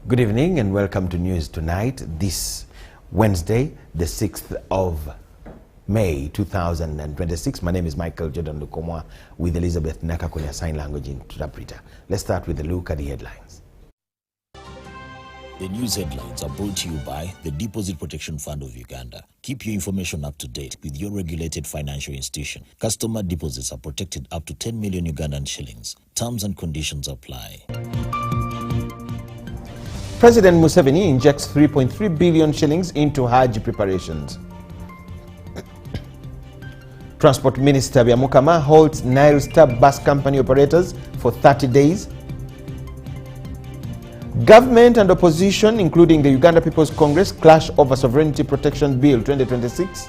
Good evening and welcome to News Tonight this Wednesday, the 6th of May 2026. My name is Michael Jordan Lukomwa with Elizabeth Nakakunya, sign language interpreter. Let's start with a look at the headlines. The news headlines are brought to you by the Deposit Protection Fund of Uganda. Keep your information up to date with your regulated financial institution. Customer deposits are protected up to 10 million Ugandan shillings. Terms and conditions apply. President Museveni injects 3.3 billion shillings into Hajj preparations. Transport Minister Byamukama holds Nile Star bus company operators for 30 days. Government and opposition, including the Uganda People's Congress, clash over Sovereignty Protection Bill 2026.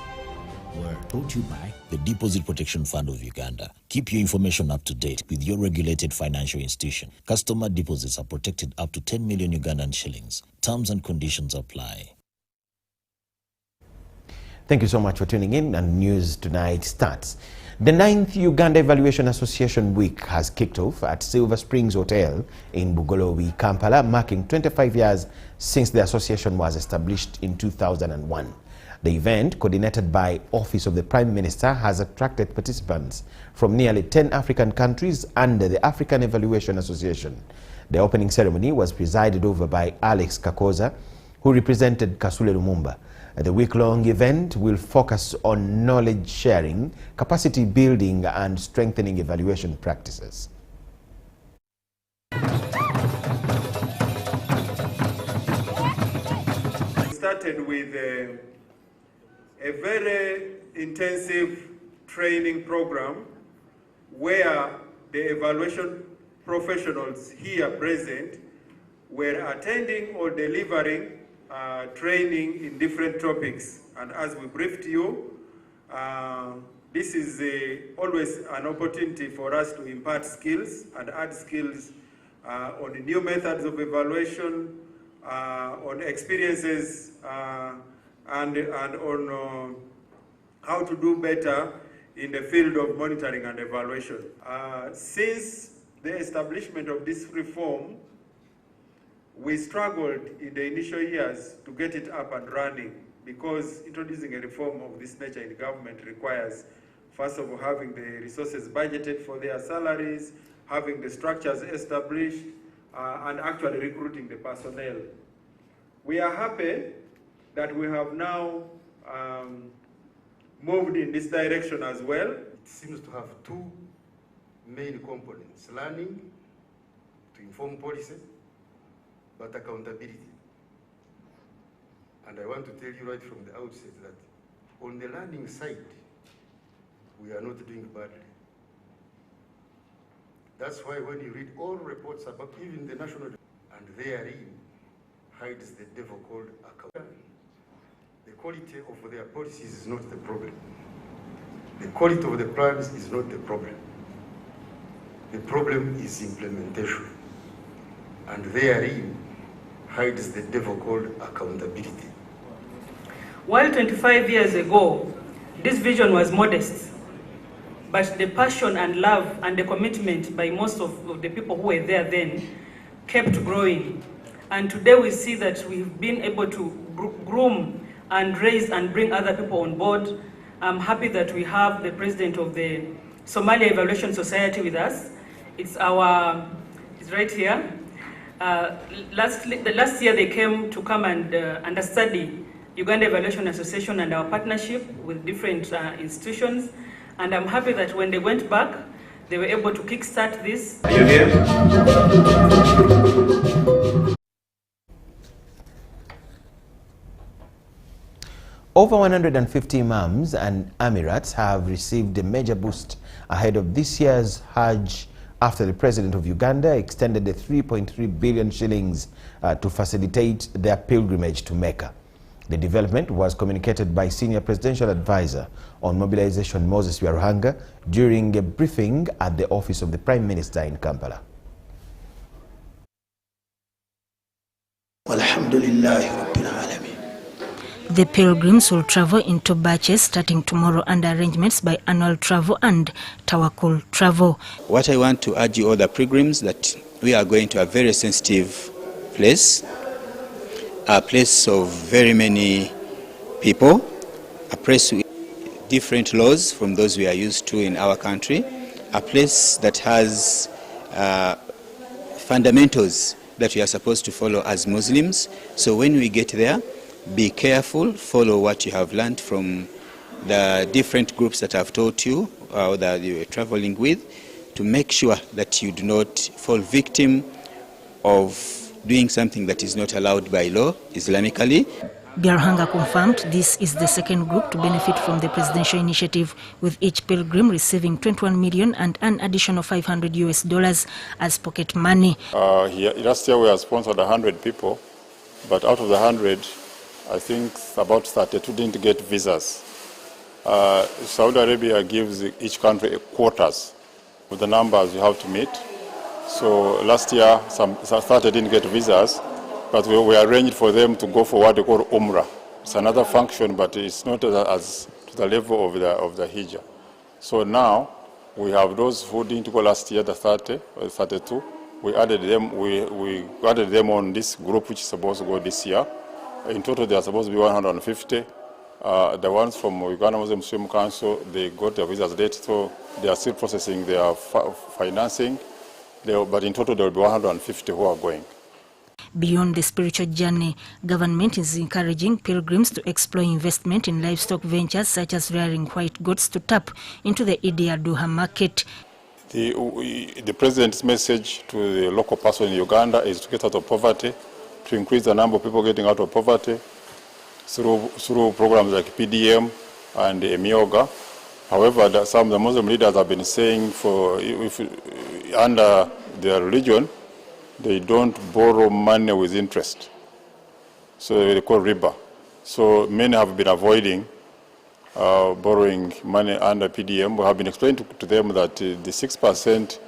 Were brought to you by the Deposit Protection Fund of Uganda. Keep your information up to date with your regulated financial institution. Customer deposits are protected up to 10 million Ugandan shillings. Terms and conditions apply. Thank you so much for tuning in, and News Tonight starts. The 9th Uganda Evaluation Association Week has kicked off at Silver Springs Hotel in Bugolobi, Kampala, marking 25 years since the association was established in 2001. The event, coordinated by Office of the Prime Minister, has attracted participants from nearly 10 African countries under the African Evaluation Association. The opening ceremony was presided over by Alex Kakoza, who represented Kasule Lumumba. The week-long event will focus on knowledge sharing, capacity building, and strengthening evaluation practices. We started with a very intensive training program where the evaluation professionals here present were attending or delivering training in different topics. And as we briefed you, this is always an opportunity for us to impart skills and add skills on the new methods of evaluation, on experiences, and on how to do better in the field of monitoring and evaluation. Since the establishment of this reform, we struggled in the initial years to get it up and running, because introducing a reform of this nature in government requires, first of all, having the resources budgeted for their salaries, having the structures established, and actually recruiting the personnel. We are happy that we have now moved in this direction as well. It seems to have two main components: learning to inform policy, but accountability. And I want to tell you right from the outset that on the learning side, we are not doing badly. That's why when you read all reports about even the national, and therein hides the devil called accountability. The quality of their policies is not the problem. The quality of the plans is not the problem. The problem is implementation. And therein hides the devil called accountability. While 25 years ago, this vision was modest, but the passion and love and the commitment by most of the people who were there then kept growing. And today we see that we've been able to groom and raise and bring other people on board. I'm happy that we have the president of the Somalia Evaluation Society with us. It's right here. Last year they came and understudy Uganda Evaluation Association and our partnership with different institutions. And I'm happy that when they went back, they were able to kickstart this. Are you here? Over 150 imams and amirats have received a major boost ahead of this year's Hajj after the president of Uganda extended the 3.3 billion shillings to facilitate their pilgrimage to Mecca. The development was communicated by Senior Presidential Advisor on Mobilization Moses Byaruhanga during a briefing at the Office of the Prime Minister in Kampala. The pilgrims will travel in 2 batches starting tomorrow under arrangements by Annual Travel and Tawakul Travel. What I want to urge you all the pilgrims that we are going to a very sensitive place a place of very many people, a place with different laws from those we are used to in our country, a place that has fundamentals that we are supposed to follow as Muslims. So when we get there, be careful, follow what you have learned from the different groups that have taught you or that you are traveling with, to make sure that you do not fall victim of doing something that is not allowed by law Islamically. Biarhanga confirmed this is the second group to benefit from the presidential initiative, with each pilgrim receiving 21 million and an additional $500 as pocket money. Last year we have sponsored 100 people, but out of the 100, I think about 32 didn't get visas. Saudi Arabia gives each country quotas with the numbers you have to meet. So last year, some 30 didn't get visas, but we arranged for them to go for what they call Umrah. It's another function, but it's not as to the level of the Hijjah. So now we have those who didn't go last year, the 30 or 32. We added them. We added them on this group, which is supposed to go this year. In total, they are supposed to be 150. The ones from Uganda Muslim Council, they got their visas late, so they are still processing their financing. But in total, there will be 150 who are going. Beyond the spiritual journey, government is encouraging pilgrims to explore investment in livestock ventures such as rearing white goats to tap into the Idi Aduha market. The president's message to the local person in Uganda is to get out of poverty, to increase the number of people getting out of poverty through programs like PDM and Emioga. However, some of the Muslim leaders have been saying under their religion, they don't borrow money with interest. So they call riba. So many have been avoiding borrowing money under PDM. We have been explaining to them that the 6%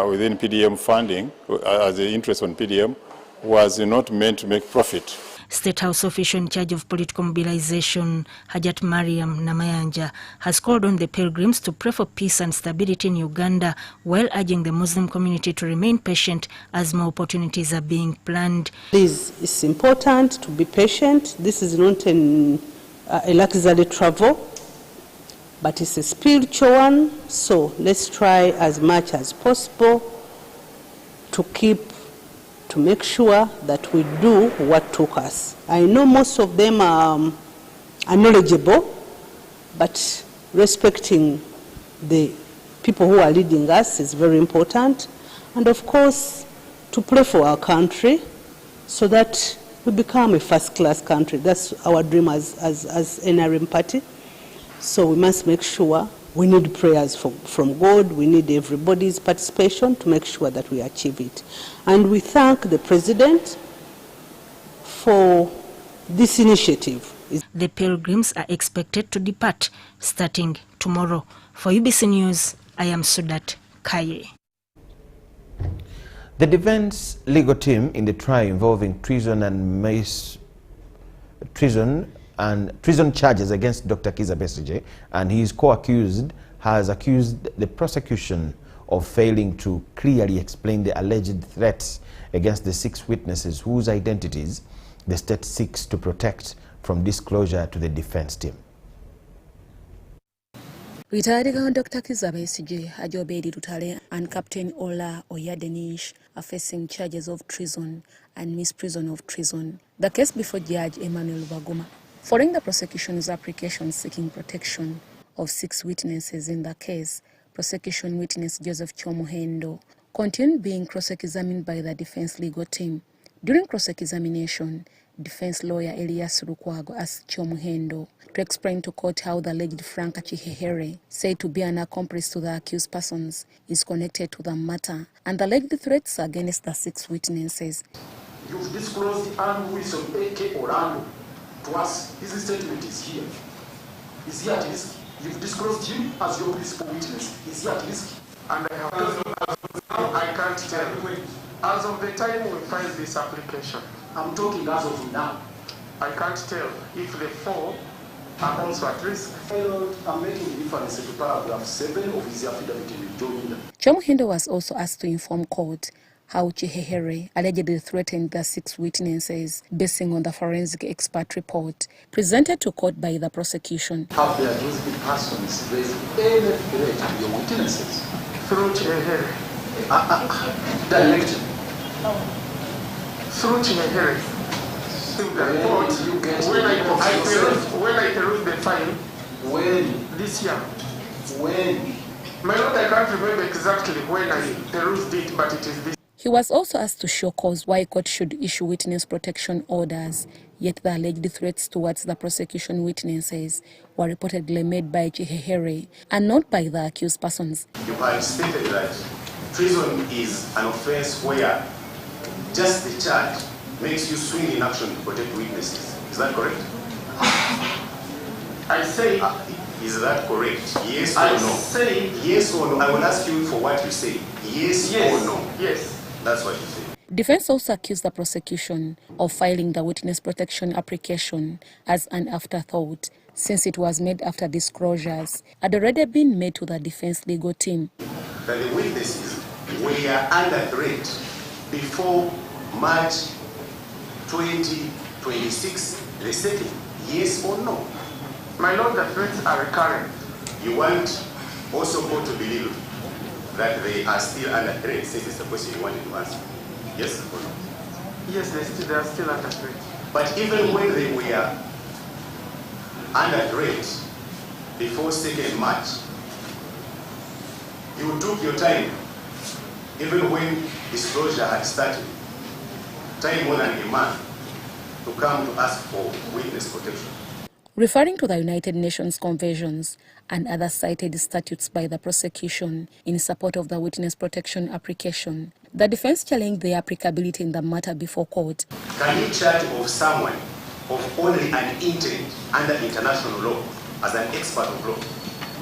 within PDM funding, as the interest on PDM, was not meant to make profit. State House official in charge of political mobilization, Hajat Mariam Namayanja, has called on the pilgrims to pray for peace and stability in Uganda, while urging the Muslim community to remain patient as more opportunities are being planned. It's important to be patient. This is not a luxury travel, but it's a spiritual one. So let's try as much as possible to make sure that we do what took us. I know most of them are knowledgeable, but respecting the people who are leading us is very important. And of course, to pray for our country so that we become a first-class country. That's our dream as NRM party. So we must make sure we need prayers from God. We need everybody's participation to make sure that we achieve it. And we thank the President for this initiative. The pilgrims are expected to depart starting tomorrow. For UBC News, I am Sudat Kaye. The defense legal team in the trial involving treason charges against Dr. Kizza Besigye and his co-accused has accused the prosecution of failing to clearly explain the alleged threats against the 6 witnesses whose identities the state seeks to protect from disclosure to the defense team. Retired Dr. Kizza Besigye, Ajobedi Rutale, and Captain Ola Oyadenish are facing charges of treason and misprision of treason. The case before Judge Emmanuel Baguma. Following the prosecution's application seeking protection of 6 witnesses in the case, prosecution witness Joseph Chomuhendo continued being cross-examined by the defense legal team. During cross-examination, defense lawyer Elias Lukwago asked Chomuhendo to explain to court how the alleged Frank Chihehere, said to be an accomplice to the accused persons, is connected to the matter and the alleged threats against the 6 witnesses. You've disclosed Andrew Wilson, A.K. Orlando, to us. His statement is here. Is he at risk? You've disclosed him as your principal witness. Is he at risk? And I have I can't tell. As of the time we filed this application, I'm talking as of now. I can't tell if the 4 are also at risk. I'm making reference to paragraph 7 of his affidavit in Joinda. Chomuhendo was also asked to inform court how Chihehere allegedly threatened the 6 witnesses basing on the forensic expert report presented to court by the prosecution. Have the accused persons raised any threat to your witnesses? Through Chihehere. Directly. Through Chihehere. When I perused the file, this year. When? My lord, I can't remember exactly when I perused it, but it is this. He was also asked to show cause why court should issue witness protection orders, yet the alleged threats towards the prosecution witnesses were reportedly made by Chihehere and not by the accused persons. You have stated that treason is an offense where just the charge makes you swing in action to protect witnesses. Is that correct? I say... is that correct? Yes or I no? say... Yes or no? I will ask you for what you say. Yes or no? Yes. That's what you say. Defense also accused the prosecution of filing the witness protection application as an afterthought, since it was made after disclosures had already been made to the defense legal team. That the witnesses were under threat before March 2026, the setting. Yes or no? My lord, the threats are recurrent. You want also court to believe that they are still under threat, since it's a question you wanted to answer. Yes or no? Yes, they are still under threat. But even when they were under threat before 2nd March, you took your time, even when disclosure had started, time more than a month, to come to ask for witness protection. Referring to the United Nations conventions and other cited statutes by the prosecution in support of the witness protection application, the defense challenged the applicability in the matter before court. Can you charge of someone of only an intent under international law as an expert of law?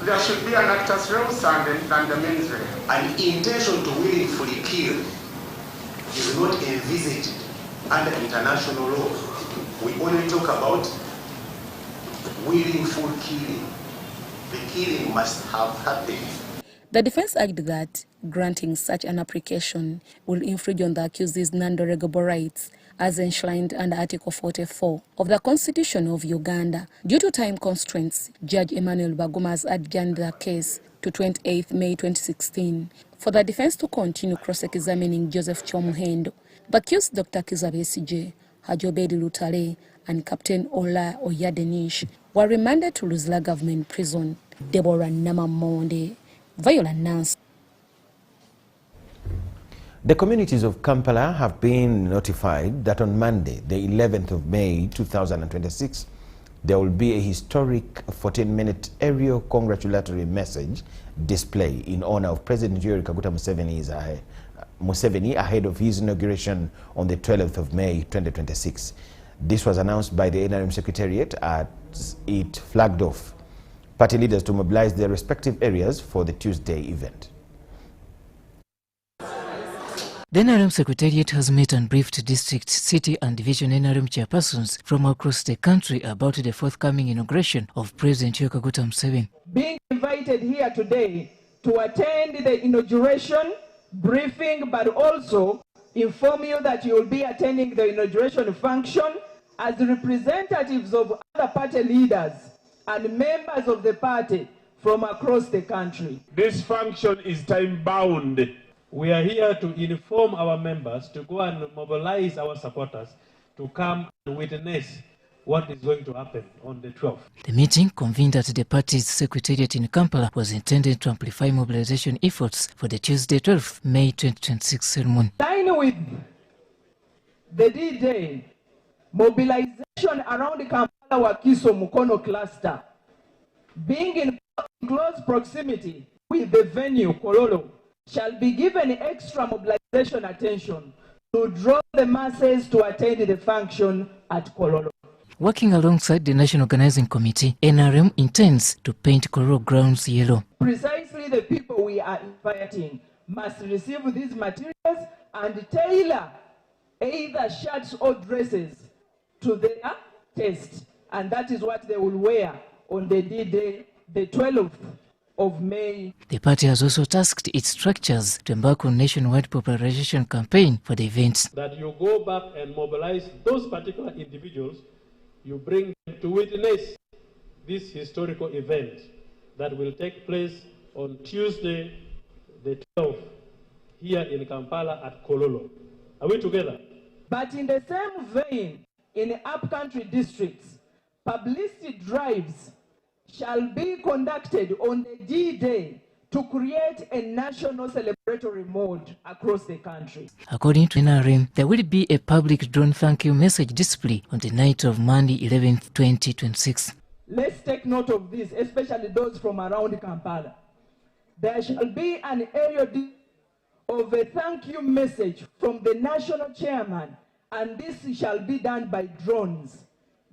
There should be an actus reus and the mens rea. An intention to willfully kill is not envisaged under international law. We only talk about willful killing. The killing must have happened. The defense argued that granting such an application will infringe on the accused's non-derogable rights as enshrined under Article 44 of the Constitution of Uganda. Due to time constraints, Judge Emmanuel Baguma has adjourned the case to 28 May 2016 for the defense to continue cross-examining Joseph Chomuhendo. The accused Dr. Kizza Besigye, Haji Obedi Lutale, and Captain Ola Oyadenish were remanded to Luzira Government Prison. Deborah Namamonde, Viola Nance. The communities of Kampala have been notified that on Monday, the 11th of May 2026, there will be a historic 14-minute aerial congratulatory message display in honor of President Yoweri Kaguta Museveni ahead of his inauguration on the 12th of May 2026. This was announced by the NRM Secretariat as it flagged off party leaders to mobilize their respective areas for the Tuesday event. The NRM Secretariat has met and briefed district, city and division NRM chairpersons from across the country about the forthcoming inauguration of President Yoweri Kaguta Museveni. Being invited here today to attend the inauguration briefing, but also inform you that you will be attending the inauguration function as representatives of other party leaders and members of the party from across the country. This function is time-bound. We are here to inform our members to go and mobilize our supporters to come and witness what is going to happen on the 12th. The meeting, convened at the party's secretariat in Kampala, was intended to amplify mobilization efforts for the Tuesday 12th May 2026 ceremony. Line with the D-Day, mobilization around the Kampala-Wakiso Mukono cluster, being in close proximity with the venue, Kololo, shall be given extra mobilization attention to draw the masses to attend the function at Kololo. Working alongside the National Organizing Committee, NRM intends to paint Kololo grounds yellow. Precisely the people we are inviting must receive these materials and tailor either shirts or dresses to their taste. And that is what they will wear on the D-Day, the 12th of May. The party has also tasked its structures to embark on nationwide popularization campaign for the events. That you go back and mobilize those particular individuals, you bring them to witness this historical event that will take place on Tuesday, the 12th, here in Kampala at Kololo. Are we together? But in the same vein, in upcountry districts, publicity drives shall be conducted on the D-Day to create a national celebratory mode across the country. According to NRM, there will be a public drone thank you message display on the night of Monday, 11th, 2026. Let's take note of this, especially those from around Kampala. There shall be an aerial of a thank you message from the national chairman, and this shall be done by drones.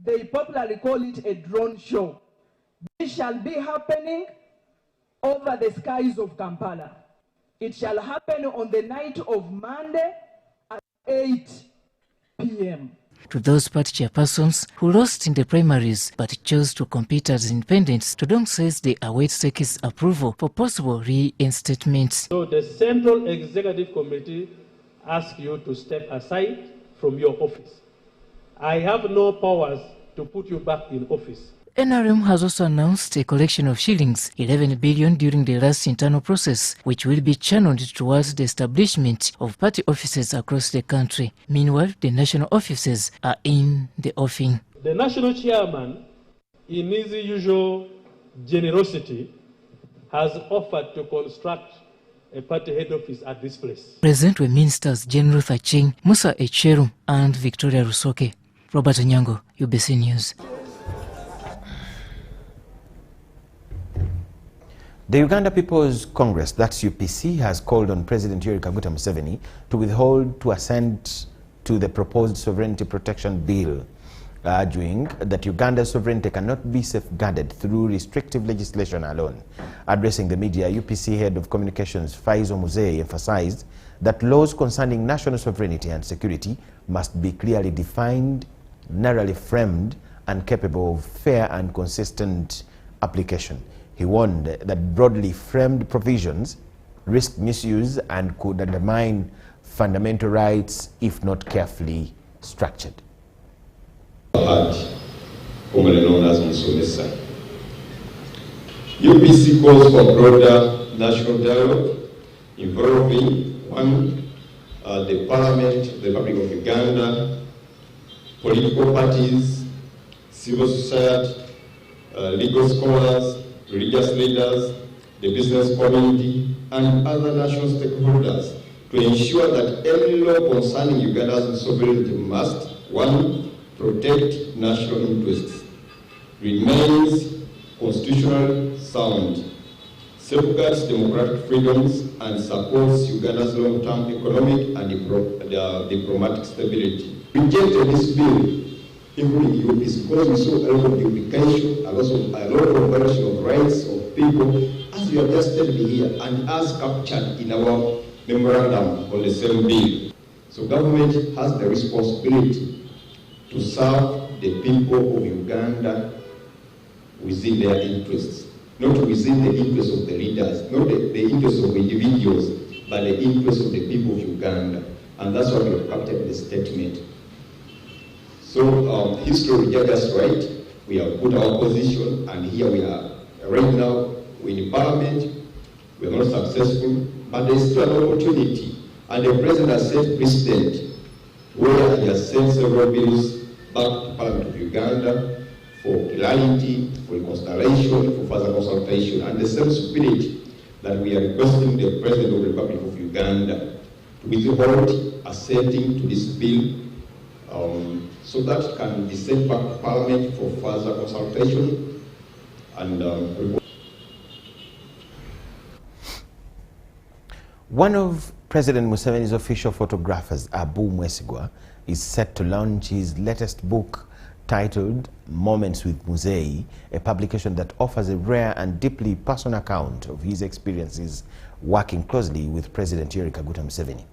They popularly call it a drone show. This shall be happening over the skies of Kampala. It shall happen on the night of Monday at 8 p.m. To those party chairpersons who lost in the primaries but chose to compete as independents, Todong says they await SECI's approval for possible reinstatement. So the Central Executive Committee asks you to step aside from your office. I have no powers to put you back in office. NRM has also announced a collection of shillings, 11 billion during the last internal process, which will be channeled towards the establishment of party offices across the country. Meanwhile, the national offices are in the offing. The national chairman, in his usual generosity, has offered to construct a party head office at this place. Present were Ministers General Thaching, Musa Echeru, and Victoria Rusoke. Robert Onyango, UBC News. The Uganda People's Congress, that's UPC, has called on President Yoweri Kaguta Museveni to withhold to assent to the proposed Sovereignty Protection Bill, arguing that Uganda's sovereignty cannot be safeguarded through restrictive legislation alone. Addressing the media, UPC Head of Communications Faizo Muzei emphasized that laws concerning national sovereignty and security must be clearly defined, narrowly framed, and capable of fair and consistent application. He warned that broadly framed provisions risk misuse and could undermine fundamental rights if not carefully structured. Commonly known as Musomesa. UPC calls for broader national dialogue involving the Parliament, the Republic of Uganda, political parties, civil society, legal scholars, religious leaders, the business community, and other national stakeholders to ensure that any law concerning Uganda's sovereignty must, 1, protect national interests, remains constitutionally sound, safeguards democratic freedoms, and supports Uganda's long-term economic and diplomatic stability. We rejected this bill, including UPC, because we saw a lot of duplication, a lot of violation of rights of people, as you have just stated here, and as captured in our memorandum on the same bill. So government has the responsibility to serve the people of Uganda within their interests, not within the interests of the leaders, not the interests of individuals, but the interests of the people of Uganda. And that's what we have captured in the statement. So history judged us right. We have put our position, and here we are. Right now, we're in Parliament. We're not successful, but there's still an opportunity. And the President has set precedent where he has sent several bills back to Parliament of Uganda for clarity, for consideration, for further consultation, and the same spirit that we are requesting the President of the Republic of Uganda to withhold assenting to this bill so that it can be sent back to Parliament for further consultation and report. One of President Museveni's official photographers, Abu Mwesigwa, is set to launch his latest book titled Moments with Muzei, a publication that offers a rare and deeply personal account of his experiences working closely with President Yoweri Kaguta Museveni.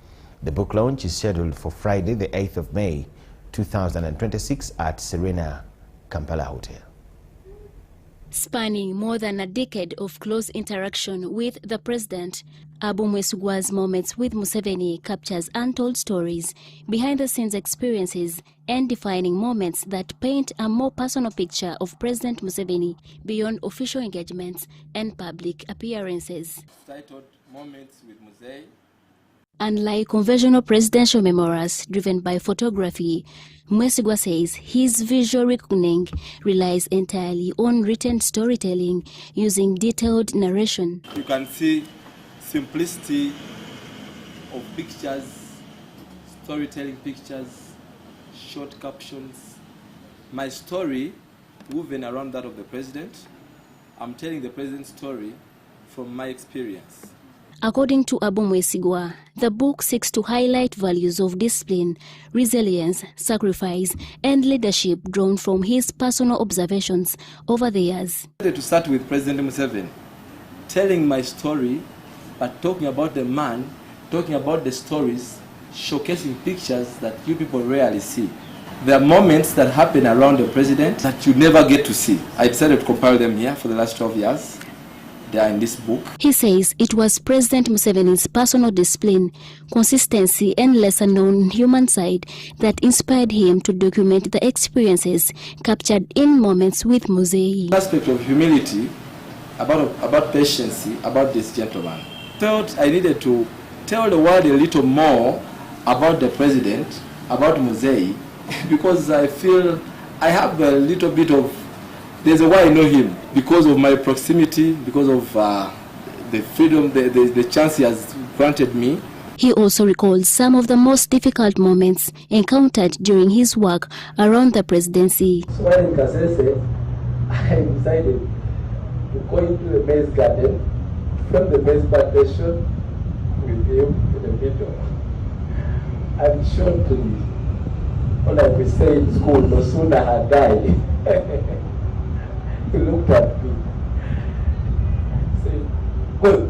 The book launch is scheduled for Friday, the 8th of May, 2026 at Serena Kampala Hotel. Spanning more than a decade of close interaction with the president, Abu Mwesigwa's moments with Museveni captures untold stories, behind-the-scenes experiences, and defining moments that paint a more personal picture of President Museveni beyond official engagements and public appearances. Titled Moments with Museveni. Unlike conventional presidential memoirs driven by photography, Mwesigwa says his visual reckoning relies entirely on written storytelling using detailed narration. You can see simplicity of pictures, storytelling pictures, short captions. My story, woven around that of the president, I'm telling the president's story from my experience. According to Abu Mwesigwa, the book seeks to highlight values of discipline, resilience, sacrifice, and leadership drawn from his personal observations over the years. To start with President Museveni, telling my story, but talking about the man, talking about the stories, showcasing pictures that you people rarely see. There are moments that happen around the president that you never get to see. I decided to compile them here for the last 12 years. They are in this book. He says it was President Museveni's personal discipline, consistency, and lesser-known human side that inspired him to document the experiences captured in Moments with Museveni. The aspect of humility, about patience, about this gentleman. Felt I needed to tell the world a little more about the president, about Museveni, because I feel I have a little bit of, there's a why I know him, because of my proximity, because of the freedom, the chance he has granted me. He also recalled some of the most difficult moments encountered during his work around the presidency. So while in Kasese, I decided to go into the maize garden, from the maize plantation with him in the middle. And shortly, like we say in school, no sooner had died. He looked at me, said, "Well,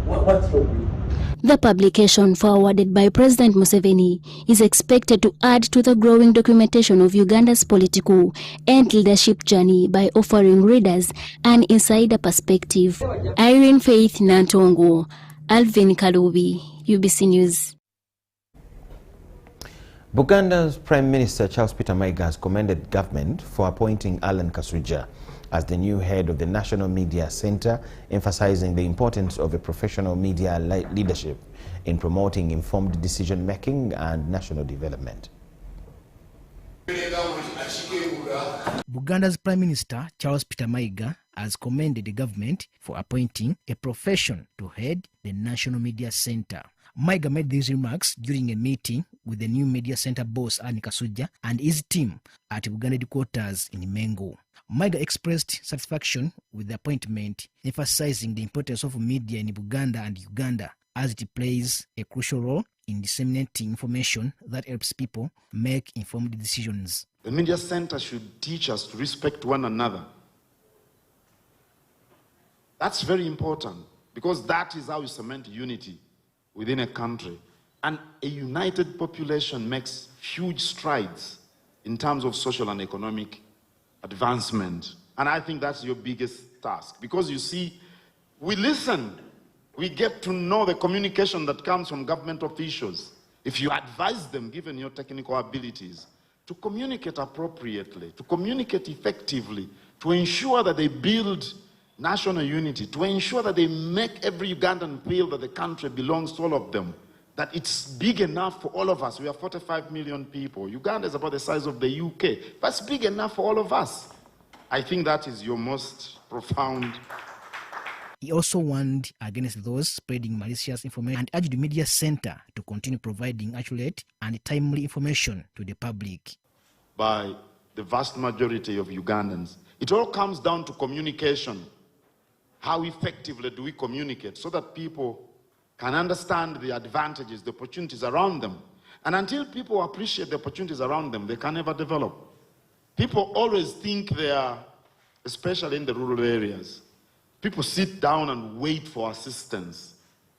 what's wrong with you?" The publication, forwarded by President Museveni, is expected to add to the growing documentation of Uganda's political and leadership journey by offering readers an insider perspective. Irene Faith Nantongo, Alvin Kalubi, UBC News. Buganda's Prime Minister Charles Peter Mayiga has commended government for appointing Alan Kasujja as the new head of the National Media Center, emphasizing the importance of a professional media leadership in promoting informed decision-making and national development. Buganda's Prime Minister Charles Peter Mayiga has commended the government for appointing a profession to head the National Media Center. Mayiga made these remarks during a meeting with the new media center boss Alan Kasujja and his team at Buganda headquarters in Mengo. Mayiga expressed satisfaction with the appointment, emphasizing the importance of media in Buganda and Uganda as it plays a crucial role in disseminating information that helps people make informed decisions. The media center should teach us to respect one another. That's very important, because that is how you cement unity within a country. And a united population makes huge strides in terms of social and economic advancement. And I think that's your biggest task, because you see, we listen. We get to know the communication that comes from government officials. If you advise them, given your technical abilities, to communicate appropriately, to communicate effectively, to ensure that they build national unity, to ensure that they make every Ugandan feel that the country belongs to all of them, that it's big enough for all of us. We are 45 million people. Uganda is about the size of the UK, but it's big enough for all of us. I think that is your most profound. He also warned against those spreading malicious information and urged the media center to continue providing accurate and timely information to the public. By the vast majority of Ugandans, it all comes down to communication. How effectively do we communicate so that people can understand the advantages, the opportunities around them? And until people appreciate the opportunities around them, they can never develop. People always think they are, especially in the rural areas, people sit down and wait for assistance.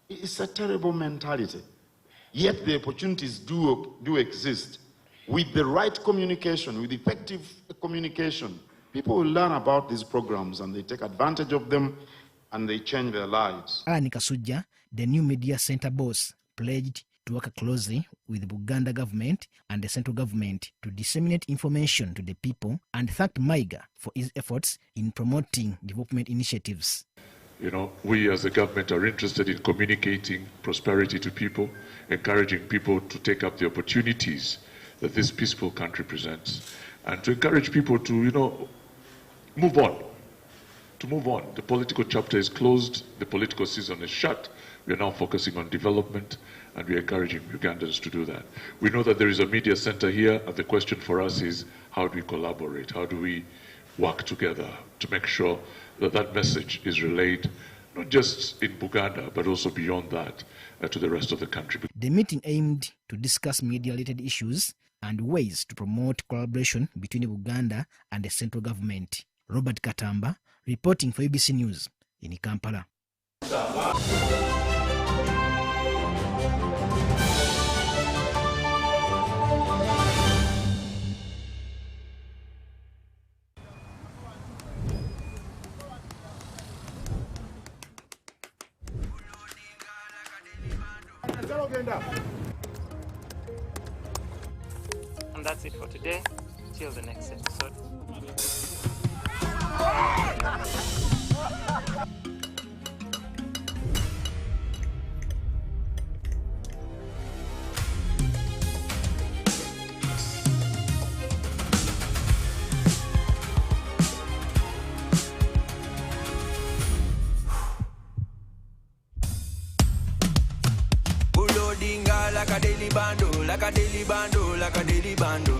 It's a terrible mentality. Yet the opportunities do exist. With the right communication, with effective communication, people will learn about these programs and they take advantage of them and they change their lives. Anne Kasujja, the new media center boss, pledged to work closely with the Buganda government and the central government to disseminate information to the people, and thanked Maiga for his efforts in promoting development initiatives. You know, we as a government are interested in communicating prosperity to people, encouraging people to take up the opportunities that this peaceful country presents, and to encourage people to, you know, move on. To move on. The political chapter is closed, the political season is shut. We are now focusing on development, and we are encouraging Ugandans to do that. We know that there is a media center here, and the question for us is, how do we collaborate? How do we work together to make sure that that message is relayed, not just in Buganda, but also beyond that, to the rest of the country? The meeting aimed to discuss media-related issues and ways to promote collaboration between Uganda and the central government. Robert Katamba, reporting for ABC News in Kampala. And that's it for today. Till the next episode. Like a daily bando, like a daily bando, like a daily bando.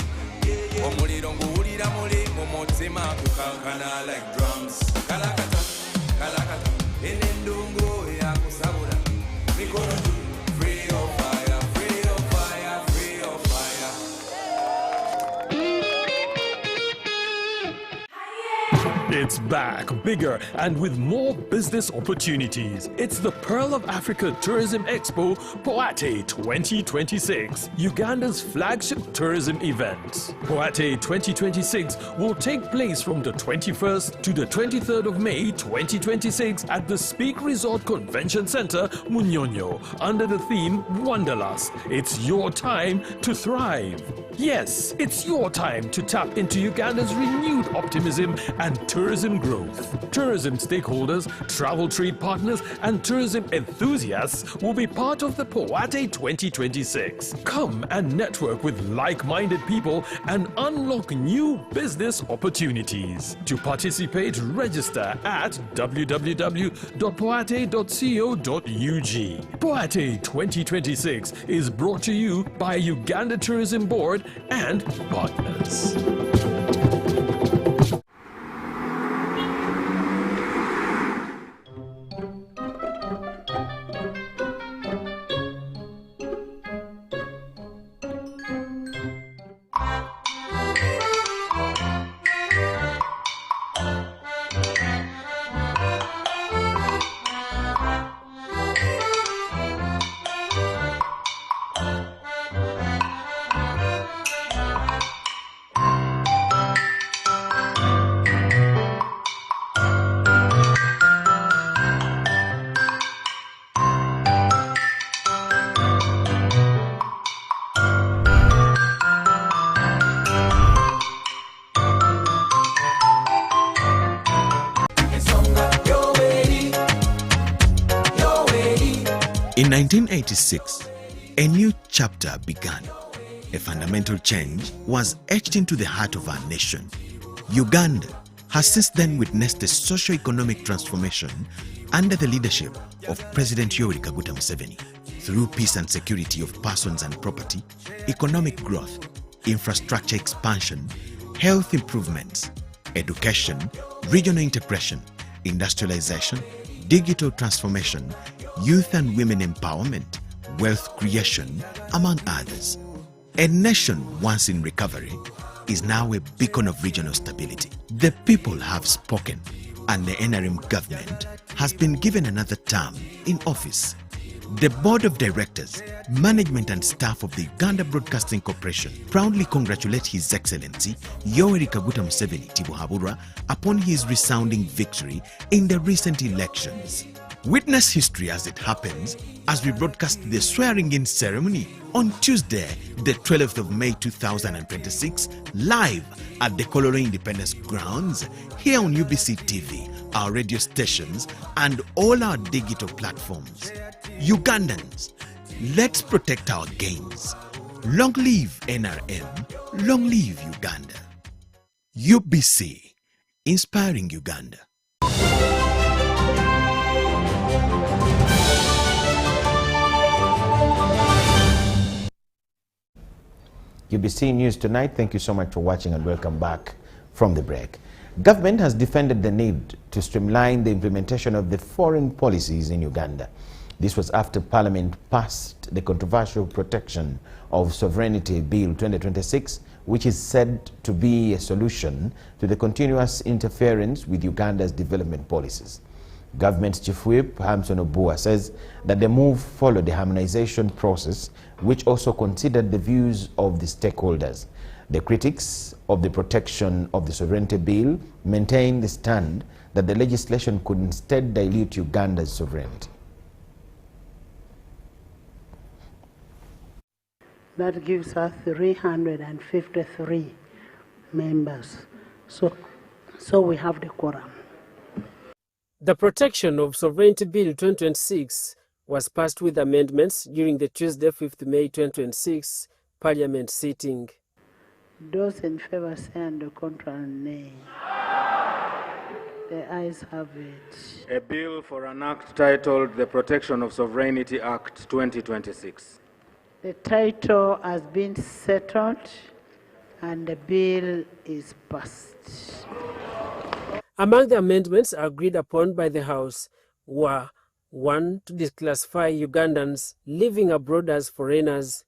Omuliro nguwulira muli mu mutima kukankana like drums. Kalakata, kalakata, enendungu ya kusabula. Mikono juu, free of fire, free of fire, free of fire. It's back, bigger and with more business opportunities. It's the Pearl of Africa Tourism Expo, Poate 2026, Uganda's flagship tourism event. Poate 2026 will take place from the 21st to the 23rd of May 2026 at the Speak Resort Convention Center, Munyonyo, under the theme Wanderlust. It's your time to thrive. Yes, it's your time to tap into Uganda's renewed optimism and tourism growth. Tourism stakeholders, travel trade partners, and tourism enthusiasts will be part of the Poate 2026. Come and network with like-minded people and unlock new business opportunities. To participate, register at www.poate.co.ug. Poate 2026 is brought to you by Uganda Tourism Board and partners. In 1986, a new chapter began. A fundamental change was etched into the heart of our nation. Uganda has since then witnessed a socio-economic transformation under the leadership of President Yoweri Kaguta Museveni. Through peace and security of persons and property, economic growth, infrastructure expansion, health improvements, education, regional integration, industrialization, digital transformation, youth and women empowerment, wealth creation, among others. A nation once in recovery is now a beacon of regional stability. The people have spoken, and the NRM government has been given another term in office. The Board of Directors, Management and Staff of the Uganda Broadcasting Corporation proudly congratulate His Excellency Yoweri Kaguta Museveni Tibuhaburwa upon his resounding victory in the recent elections. Witness history as it happens as we broadcast the swearing-in ceremony on Tuesday, the 12th of May 2026, live at the Kololo Independence Grounds, here on UBC TV, our radio stations, and all our digital platforms. Ugandans, let's protect our gains. Long live NRM, long live Uganda. UBC, inspiring Uganda. UBC News Tonight, thank you so much for watching and welcome back from the break. Government has defended the need to streamline the implementation of the foreign policies in Uganda. This was after Parliament passed the controversial Protection of Sovereignty Bill 2026, which is said to be a solution to the continuous interference with Uganda's development policies. Government Chief Whip Hamson Obua says that the move followed the harmonization process, which also considered the views of the stakeholders. The critics of the Protection of the Sovereignty Bill maintain the stand that the legislation could instead dilute Uganda's sovereignty. That gives us 353 members. So we have the quorum. The Protection of Sovereignty Bill 2026 was passed with amendments during the Tuesday, 5th May 2026 Parliament sitting. Those in favor say and the contrary nay. The ayes have it. A bill for an act titled the Protection of Sovereignty Act 2026. The title has been settled and the bill is passed. Among the amendments agreed upon by the House were 1. To declassify Ugandans living abroad as foreigners,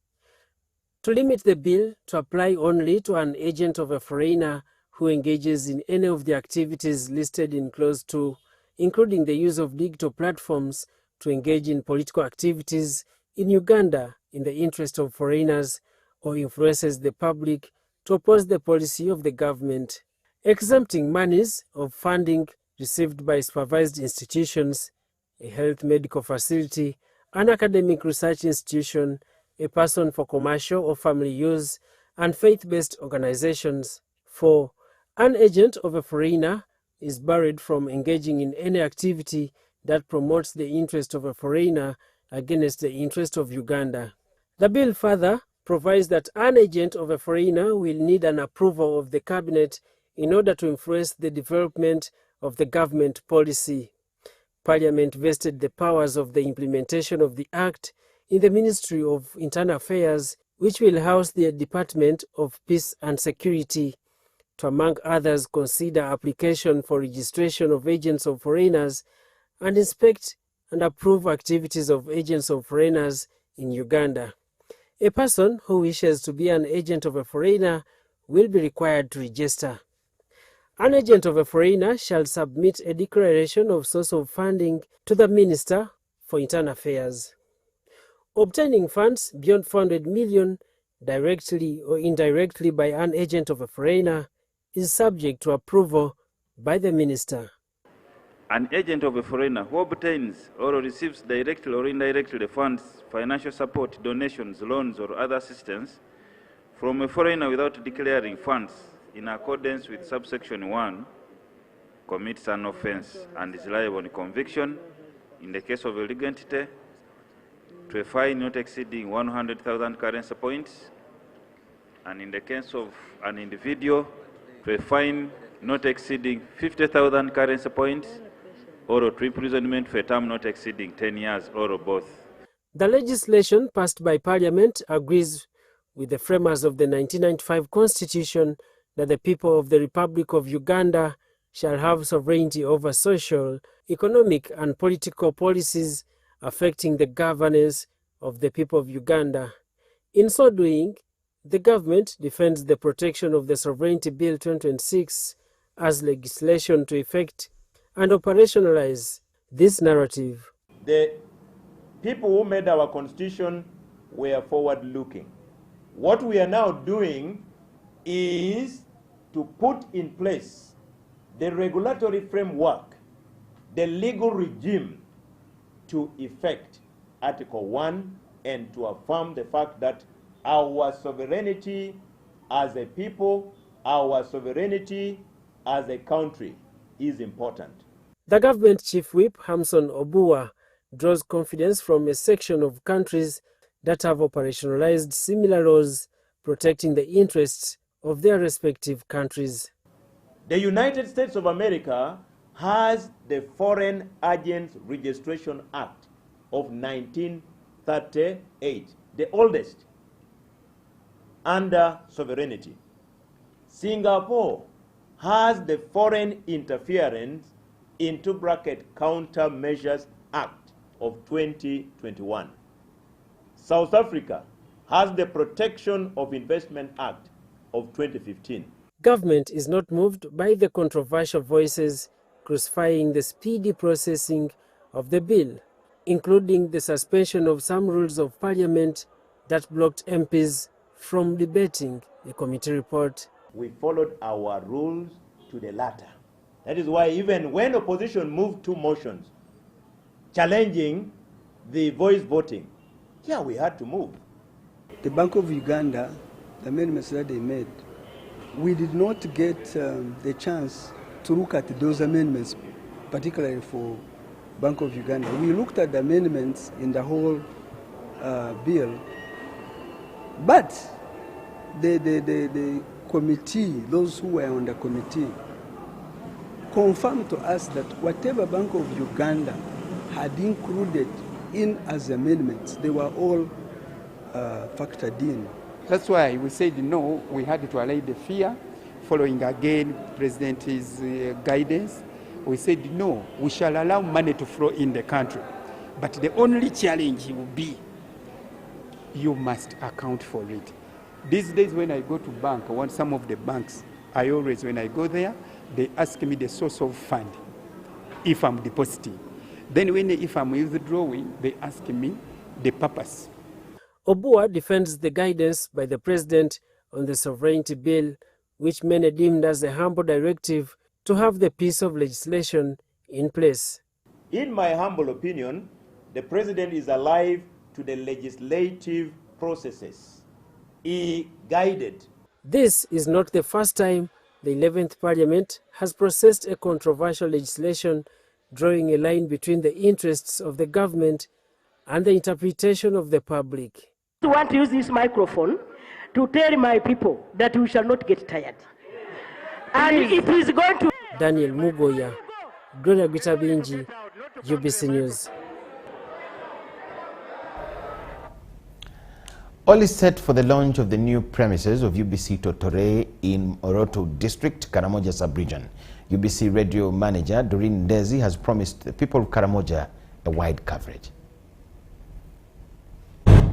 to limit the bill to apply only to an agent of a foreigner who engages in any of the activities listed in Clause 2, including the use of digital platforms to engage in political activities in Uganda in the interest of foreigners or influences the public to oppose the policy of the government. Exempting monies of funding received by supervised institutions, a health medical facility, an academic research institution, a person for commercial or family use, and faith-based organizations. 4. An agent of a foreigner is barred from engaging in any activity that promotes the interest of a foreigner against the interest of Uganda. The bill further provides that an agent of a foreigner will need an approval of the cabinet in order to influence the development of the government policy. Parliament vested the powers of the implementation of the Act in the Ministry of Internal Affairs, which will house the Department of Peace and Security, to among others consider application for registration of agents of foreigners and inspect and approve activities of agents of foreigners in Uganda. A person who wishes to be an agent of a foreigner will be required to register. An agent of a foreigner shall submit a declaration of source of funding to the Minister for Internal Affairs. Obtaining funds beyond 400 million directly or indirectly by an agent of a foreigner is subject to approval by the Minister. An agent of a foreigner who obtains or receives directly or indirectly funds, financial support, donations, loans, or other assistance from a foreigner without declaring funds in accordance with subsection 1 commits an offense and is liable on conviction in the case of a legal entity to a fine not exceeding 100,000 currency points, and in the case of an individual to a fine not exceeding 50,000 currency points or to imprisonment for a term not exceeding 10 years or both. The legislation passed by Parliament agrees with the framers of the 1995 Constitution that the people of the Republic of Uganda shall have sovereignty over social, economic, and political policies affecting the governance of the people of Uganda. In so doing, the government defends the Protection of the Sovereignty Bill 2026 as legislation to effect and operationalize this narrative. The people who made our constitution were forward-looking. What we are now doing is to put in place the regulatory framework, the legal regime to effect Article 1 and to affirm the fact that our sovereignty as a people, our sovereignty as a country is important. The government chief whip, Hamson Obua, draws confidence from a section of countries that have operationalized similar laws protecting the interests of their respective countries. The United States of America has the Foreign Agents Registration Act of 1938, the oldest, under sovereignty. Singapore has the Foreign Interference into Countermeasures Act of 2021. South Africa has the Protection of Investment Act of 2015. Government is not moved by the controversial voices crucifying the speedy processing of the bill, including the suspension of some rules of parliament that blocked MPs from debating the committee report. We followed our rules to the latter. That is why even when opposition moved two motions challenging the voice voting, yeah, we had to move. The Bank of Uganda, the amendments that they made, we did not get the chance to look at those amendments, particularly for Bank of Uganda. We looked at the amendments in the whole bill, but the committee, those who were on the committee, confirmed to us that whatever Bank of Uganda had included in as amendments, they were all factored in. That's why we said no, we had to allay the fear, following again President's guidance. We said no, we shall allow money to flow in the country. But the only challenge will be, you must account for it. These days when I go to bank, I want some of the banks, I always, when I go there, they ask me the source of fund, if I'm depositing. Then if I'm withdrawing, they ask me the purpose. Obua defends the guidance by the president on the sovereignty bill, which many deemed as a humble directive to have the piece of legislation in place. In my humble opinion, the president is alive to the legislative processes he guided. This is not the first time the 11th Parliament has processed a controversial legislation drawing a line between the interests of the government and the interpretation of the public. I want to use this microphone to tell my people that we shall not get tired. And it is going to... Daniel Mugoya, Gloria Gwitabinji, UBC News. All is set for the launch of the new premises of UBC Totore in Moroto District, Karamoja Sub-Region. UBC radio manager Doreen Ndezi has promised the people of Karamoja a wide coverage.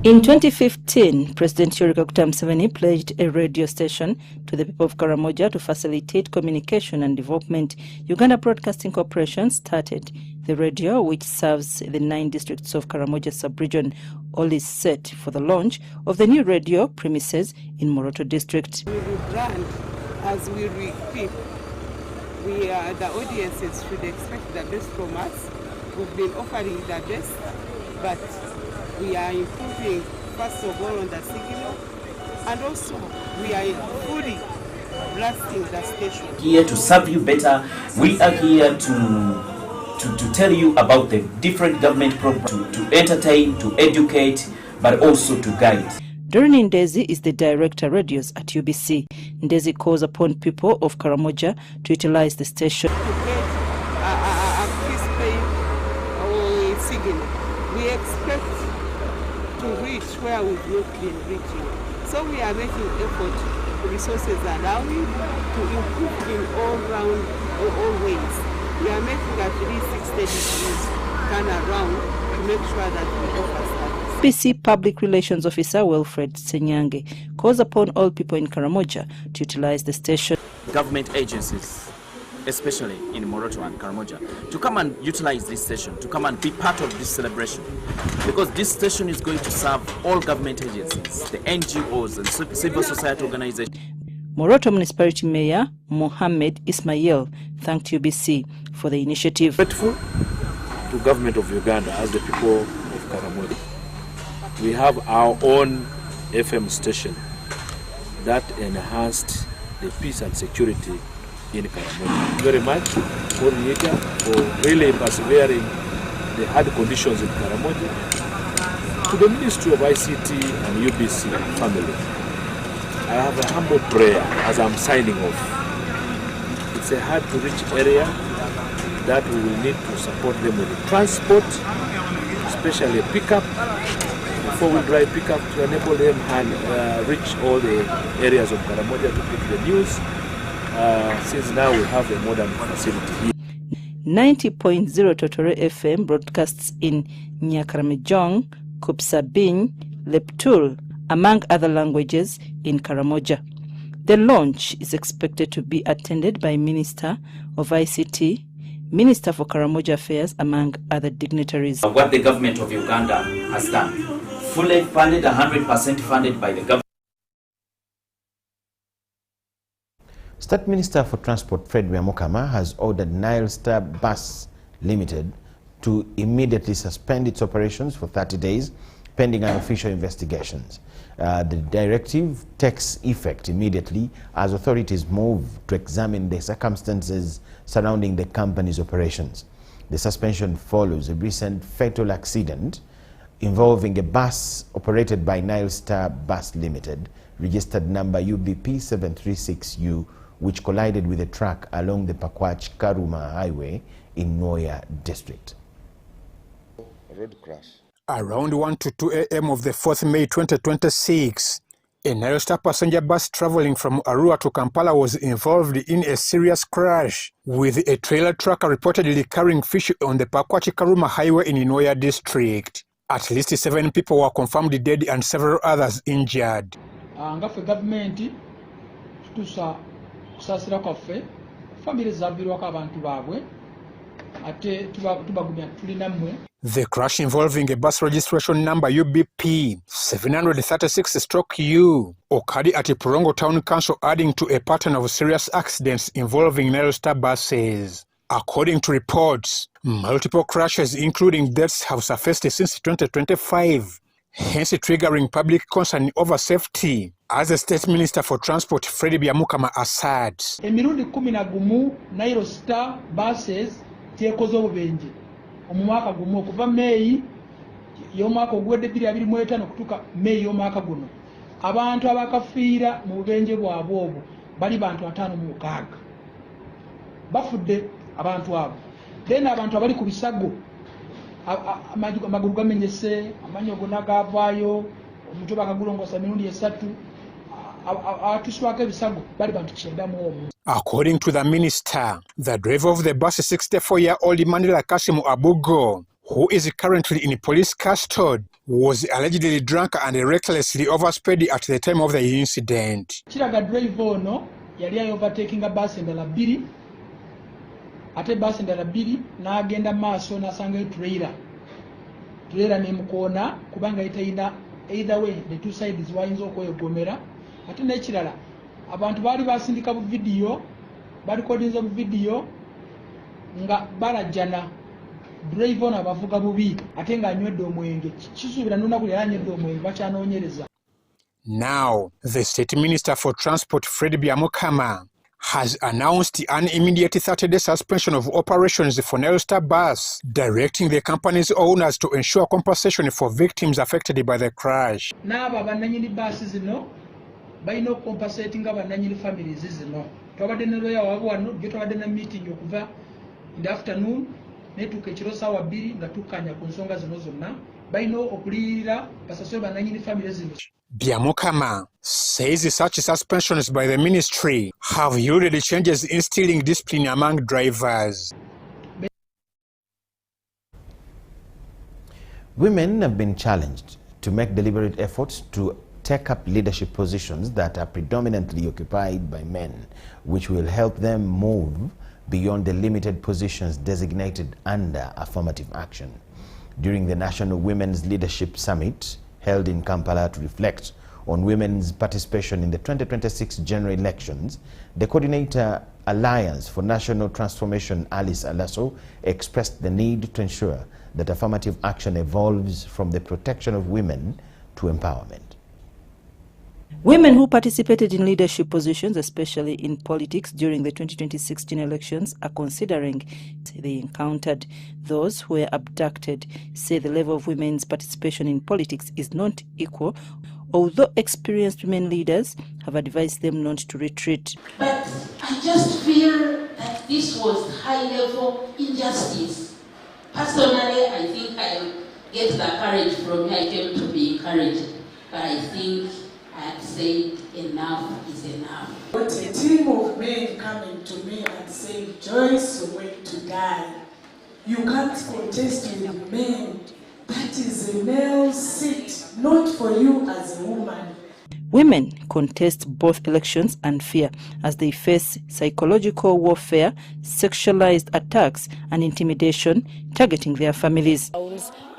In 2015, President Yoweri Kaguta Museveni pledged a radio station to the people of Karamoja to facilitate communication and development. Uganda Broadcasting Corporation started the radio, which serves the 9 districts of Karamoja sub-region. All is set for the launch of the new radio premises in Moroto District. We rebrand as we repeat. The audiences should expect the best from us. We've been offering the best, but we are improving, first of all, on the signal, and also we are fully blasting the station. Here to serve you better. We are here to tell you about the different government programs, to entertain, to educate, but also to guide. Doreen Ndezi is the director radios at UBC. Ndezi calls upon people of Karamoja to utilize the station. To get a crisp signal, we expect to reach where we've not been reaching. So we are making effort, resources allowing, to improve in all ways. We are making a 360 degrees turn around to make sure that we offer service. UBC Public Relations Officer Wilfred Senyange calls upon all people in Karamoja to utilize the station. Government agencies especially in Moroto and Karamoja, to come and utilize this station, to come and be part of this celebration. Because this station is going to serve all government agencies, the NGOs and civil society organizations. Moroto Municipality Mayor Mohammed Ismail thanked UBC for the initiative. Grateful to government of Uganda as the people of Karamoja. We have our own FM station that enhanced the peace and security in Karamoja. Very much for Nika for really persevering the hard conditions in Karamoja. To the Ministry of ICT and UBC family, I have a humble prayer as I'm signing off. It's a hard to reach area that we will need to support them with the transport, especially pickup, four-wheel drive pickup to enable them and reach all the areas of Karamoja to pick the news. Since now we have a modern facility here. 90.0 Totore FM broadcasts in Nyakaramejong, Kupsabin, Leptul, among other languages in Karamoja. The launch is expected to be attended by Minister of ICT, Minister for Karamoja Affairs, among other dignitaries. What the government of Uganda has done, fully funded, 100% funded by the government. State Minister for Transport Fred Byamukama has ordered Nile Star Bus Limited to immediately suspend its operations for 30 days pending unofficial investigations. The directive takes effect immediately as authorities move to examine the circumstances surrounding the company's operations. The suspension follows a recent fatal accident involving a bus operated by Nile Star Bus Limited, registered number UBP736U, which collided with a truck along the Pakwach-Karuma Highway in Noya District. Road crash. Around 1 to 2 a.m. of the 4th May 2026, a Nile Star passenger bus traveling from Arua to Kampala was involved in a serious crash with a trailer truck reportedly carrying fish on the Pakwach-Karuma Highway in Noya District. At least 7 people were confirmed dead and several others injured. Ngafe government tusa kusasira kwaffe family zavirwako abantu baabwe ate tubagumya tulina mmwe. The crash involving a bus registration number UBP 736/U occurred at Purongo Town Council, adding to a pattern of serious accidents involving Nile Star buses. According to reports, multiple crashes including deaths have surfaced since 2025, hence triggering public concern over safety, as the State Minister for Transport Fred Byamukama asserts. Emirundi 11 Nile Star buses tekoze obubenje omwaka gumu okuva May y'omwaka ogwedde 2025 kutuka May y'omwaka guno. Abantu abakafiira mu bubenje bwabwe obwo bali bantu 56 bafudde abantu abo. Then abantu abali ku bisago amagulu gamenyese, amanyo gonna gavaayo, omutwe bakagulongosa mirundi 3 atuswaka ebisago bali bantu 9 mu omwo. According to the minister, the driver of the bus, 64-year-old Mandela Kasimu Abugo, who is currently in police custody, was allegedly drunk and recklessly oversped at the time of the incident. Kiraga driver ono yali overtaking a bus endala 2 ate bus endala 2 n'agenda maaso n'asanga trailer n'emukona kubanga itaina either way the two sides wayinza okwegomera ate n'ekirala abantu bali basindika bu video balikodinza bu video nga balajjana driver ono abavuga bubi ate nga anywedde omwenge kisuubira n'olunaku yali anywedde omwenge bakyanoonyereza. Now, the State Minister for Transport Fred Byamukama has announced an immediate 30-day suspension of operations for Nile Star Bus, directing the company's owners to ensure compensation for victims affected by the crash. N'abo abannannyini baasi zino balina okumpensatinga abannannyini families zino. Twabadde ne lawyer waabwe wano gye twabadde na meeting okuva in the afternoon netuuka ekiro ssaawa 2 nga tukkanya ku nsonga zino zonna balina okuliyirira basasule bannannyini families zino. Byamukama says such suspensions by the ministry have yielded changes instilling discipline among drivers. Women have been challenged to make deliberate efforts to take up leadership positions that are predominantly occupied by men, which will help them move beyond the limited positions designated under affirmative action. During the National Women's Leadership Summit held in Kampala to reflect on women's participation in the 2026 general elections, the coordinator Alliance for National Transformation, Alice Alaso, expressed the need to ensure that affirmative action evolves from the protection of women to empowerment. Women who participated in leadership positions, especially in politics during the 2026 general elections, are considering they encountered those who were abducted, say the level of women's participation in politics is not equal, although experienced women leaders have advised them not to retreat. But I just feel that this was high-level injustice. Personally, I think I get the courage from you. I came to be encouraged, but I think I had said enough is enough. But a team of men coming to me and saying, Joyce, you're going to die. You can't contest with men. That is a male seat, not for you as a woman. Women contest both elections and fear as they face psychological warfare, sexualized attacks and intimidation targeting their families.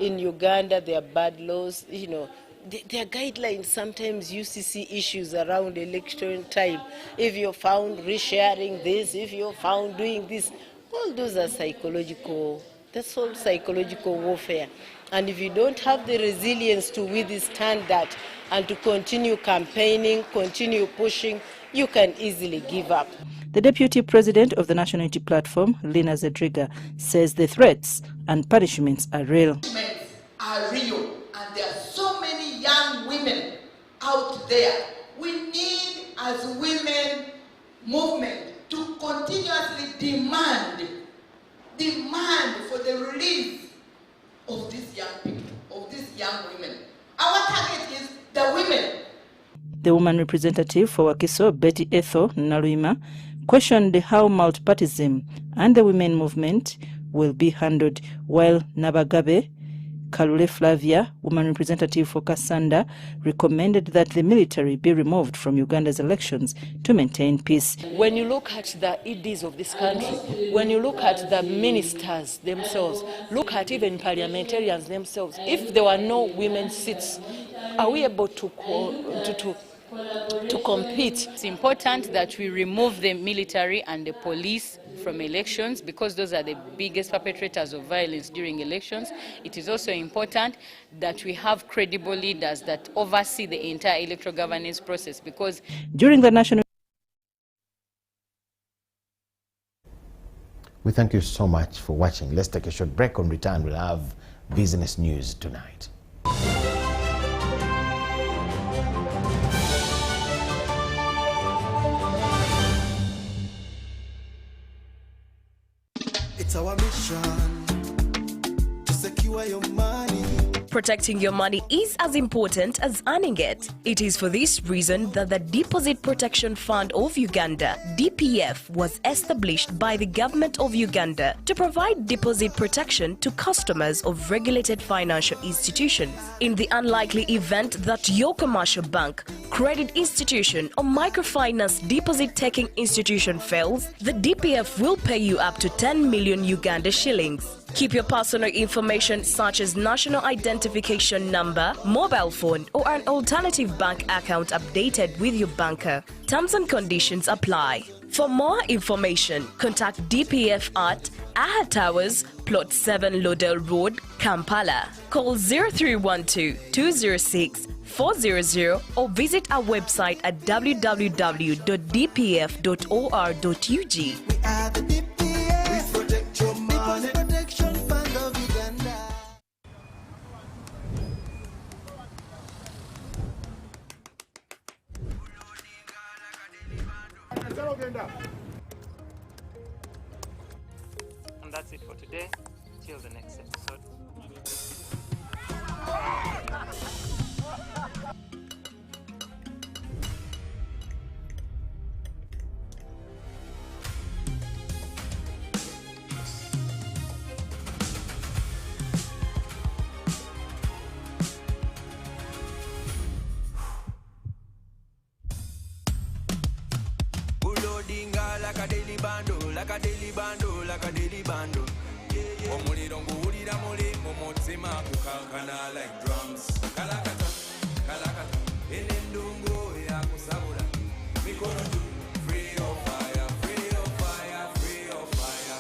In Uganda, there are bad laws, There are guidelines. Sometimes UCC issues around election time. If you're found resharing this, if you're found doing this, all those are psychological. That's all psychological warfare. And if you don't have the resilience to withstand that and to continue campaigning, continue pushing, you can easily give up. The Deputy President of the National Unity Platform, Lina Zedriga, says the threats and punishments are real. Punishments are real, and there are so many young women out there. We need, as women movement, to continuously demand for the release of these young people, of these young women. Our target is the women. The woman representative for Wakiso, Betty Ethel Naluima, questioned how multipartyism and the women movement will be handled, while Nabagabe Kalule Flavia, woman representative for Kasanda, recommended that the military be removed from Uganda's elections to maintain peace. When you look at the EDs of this country, when you look at the ministers themselves, look at even parliamentarians themselves, if there were no women's seats, are we able to compete? It's important that we remove the military and the police from elections because those are the biggest perpetrators of violence during elections. It is also important that we have credible leaders that oversee the entire electoral governance process because during the national... We thank you so much for watching. Let's take a short break. On return, we'll have business news tonight. It's our mission to secure your money. Protecting your money is as important as earning it. It is for this reason that the Deposit Protection Fund of Uganda, DPF, was established by the government of Uganda to provide deposit protection to customers of regulated financial institutions. In the unlikely event that your commercial bank, credit institution or microfinance deposit-taking institution fails, the DPF will pay you up to 10 million Uganda shillings. Keep your personal information such as national identification number, mobile phone or an alternative bank account updated with your banker. Terms and conditions apply. For more information, contact DPF at Aha Towers, Plot 7 Lodell Road, Kampala. Call 0312-206-400 or visit our website at www.dpf.or.ug. And that's it for today. Till the next episode. Like a daily bando, like like a daily bando. Omuliro nguwulira muli mu mutima kukankana like drums. Kalakata, kalakata, enendungu ya kusabula. Mikono juu, free of fire, free of fire, free of fire.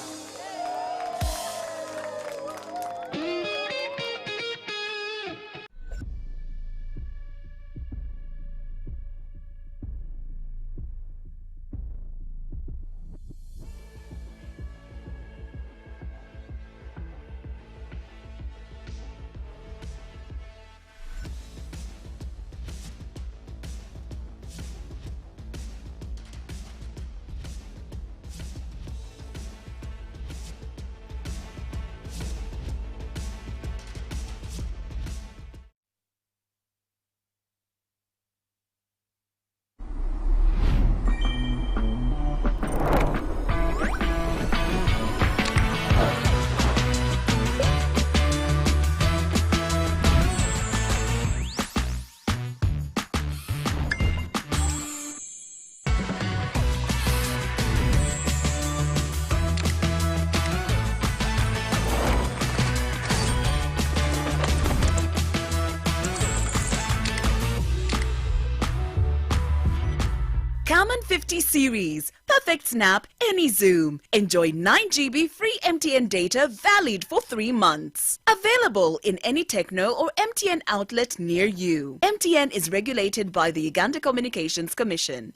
Common 50 series, perfect snap, any zoom. Enjoy 9 GB free MTN data valid for 3 months. Available in any Techno or MTN outlet near you. MTN is regulated by the Uganda Communications Commission.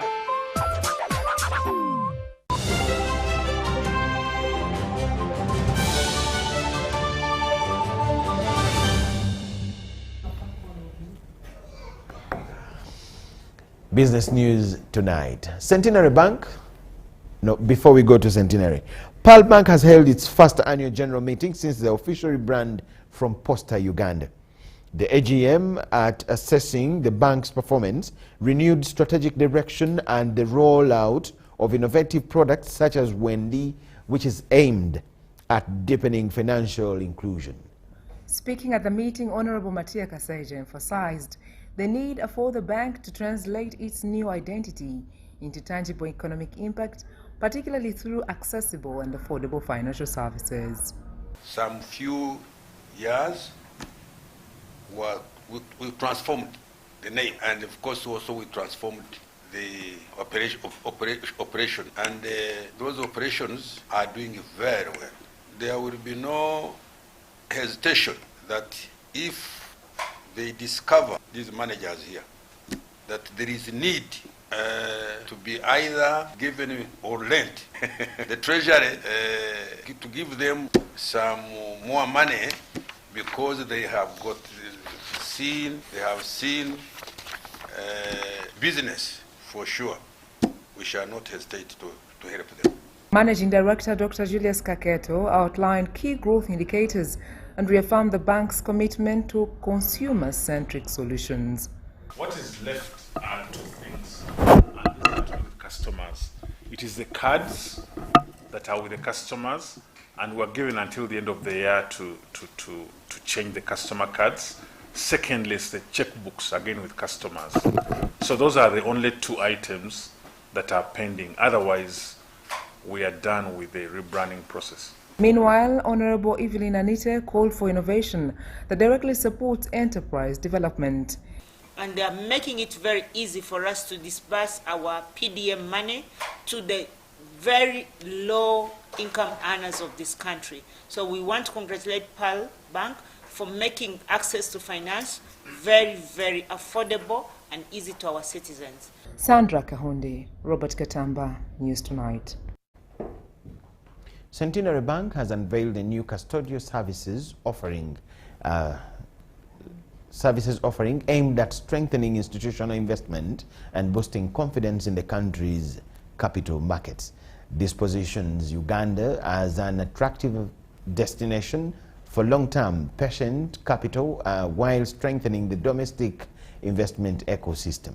Business news tonight. Centenary Bank, no, before we go to Centenary, Pearl Bank has held its first annual general meeting since the official rebrand from Posta Uganda. The AGM, at assessing the bank's performance, renewed strategic direction and the rollout of innovative products such as Wendy, which is aimed at deepening financial inclusion. Speaking at the meeting, Honorable Matia Kasaija emphasized the need for the bank to translate its new identity into tangible economic impact, particularly through accessible and affordable financial services. Some few years, we transformed the name, and of course also we transformed the operation, and those operations are doing very well. There will be no hesitation that if they discover, these managers here, that there is need to be either given or lent. The Treasury to give them some more money because they have seen business for sure. We shall not hesitate to help them. Managing Director Dr. Julius Kaketo outlined key growth indicators and reaffirmed the bank's commitment to consumer-centric solutions. What is left are two things, and these are to do with customers. It is the cards that are with the customers, and we're given until the end of the year to change the customer cards. Secondly, is the checkbooks, again with customers. So those are the only two items that are pending. Otherwise, we are done with the rebranding process. Meanwhile, Honorable Evelyn Anite called for innovation that directly supports enterprise development. And they are making it very easy for us to disburse our PDM money to the very low income earners of this country. So we want to congratulate Pearl Bank for making access to finance very, very affordable and easy to our citizens. Sandra Kahonde, Robert Katamba, News Tonight. Centenary Bank has unveiled a new custodial services offering aimed at strengthening institutional investment and boosting confidence in the country's capital markets. This positions Uganda as an attractive destination for long-term patient capital while strengthening the domestic investment ecosystem.